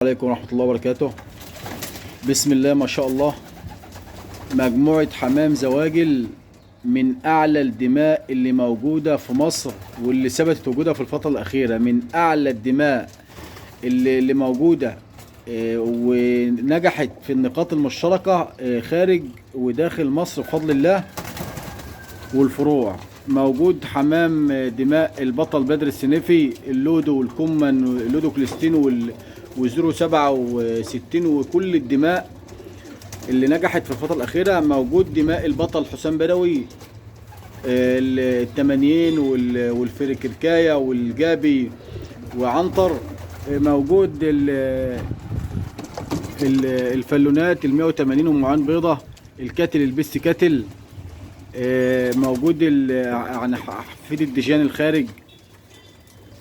عليكم ورحمة الله وبركاته. بسم الله ما شاء الله. مجموعة حمام زواجل من أعلى الدماء اللي موجودة في مصر، واللي ثبتت وجودها في الفترة الأخيرة. من أعلى الدماء اللي موجودة، ونجحت في النقاط المشتركة خارج وداخل مصر بفضل الله. والفروع موجود حمام دماء البطل بدر السنيفي، اللودو والكمن اللودو كليستينو والزيرو 67، وكل الدماء اللي نجحت في الفترة الأخيرة. موجود دماء البطل حسام بدوي، التمانين والفريكركاية والجابي وعنتر. موجود الفلونات 180 ومعان بيضة، الكاتل البيست كاتل. موجود يعني حفيد الديجان الخارج.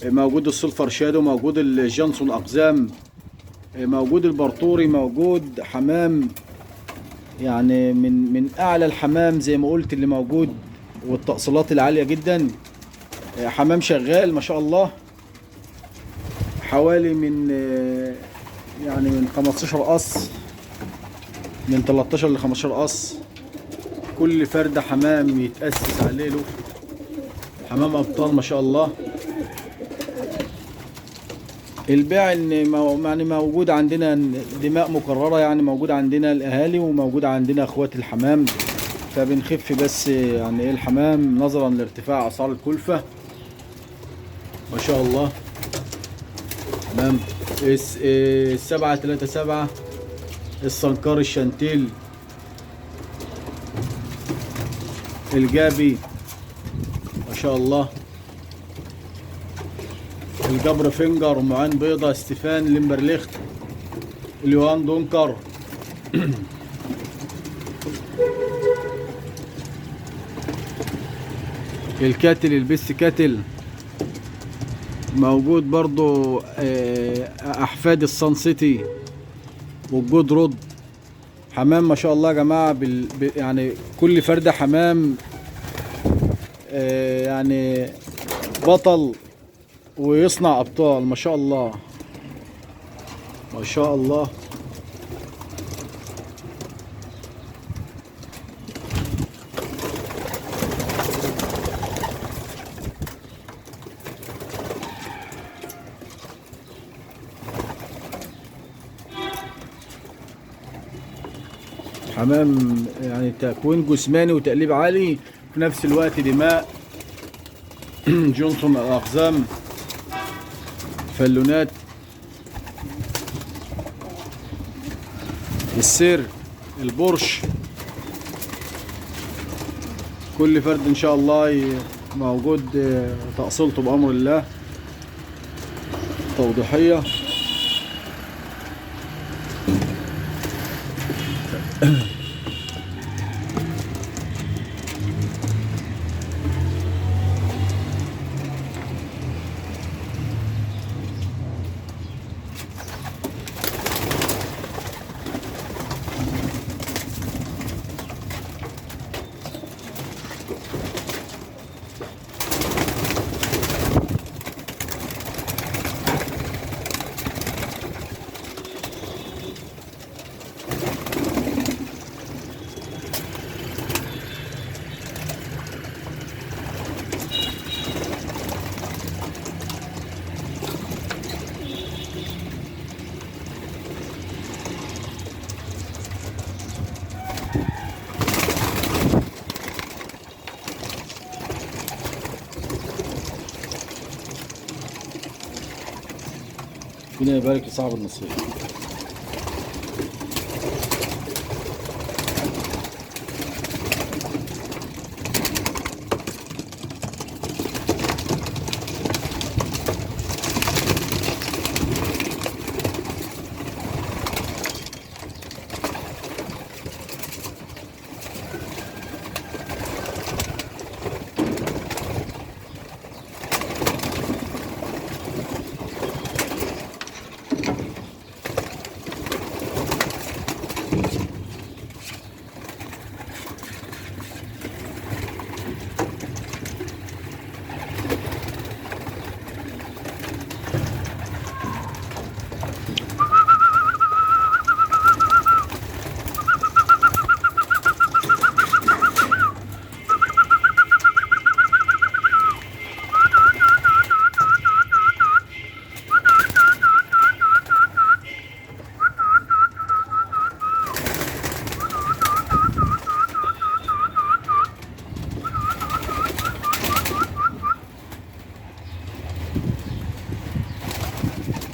موجود السلفر شادو، موجود الجانسون اقزام، موجود البرطوري. موجود حمام يعني من اعلى الحمام زي ما قلت اللي موجود، والتأصيلات العالية جدا. حمام شغال ما شاء الله، حوالي من 15 قص، من 13 ل 15 قص. كل فرد حمام يتأسس عليه له حمام ابطال ما شاء الله. البيع يعني موجود عندنا دماء مكررة، يعني موجود عندنا الاهالي وموجود عندنا اخوات الحمام، فبنخف بس يعني ايه الحمام نظرا لارتفاع اسعار الكلفة ما شاء الله. تمام. 737 الصنكار الشانتيل، الجابي ما شاء الله، الجبر فينجر ومعان بيضة، ستيفان ليمبرليخت، اليوهان دونكر. الكاتل البيست كاتل موجود برضو. احفاد الصن سيتي والجود رود. حمام ما شاء الله يا جماعة، يعني كل فردة حمام يعني بطل ويصنع ابطال ما شاء الله ما شاء الله. حمام يعني تكوين جسماني وتقليب عالي في نفس الوقت. دماء جونسون الاقزام، فلونات، السير، البورش. كل فرد ان شاء الله موجود تأصيلته بأمر الله توضيحية. ربنا يبارك لصاحب النصيب.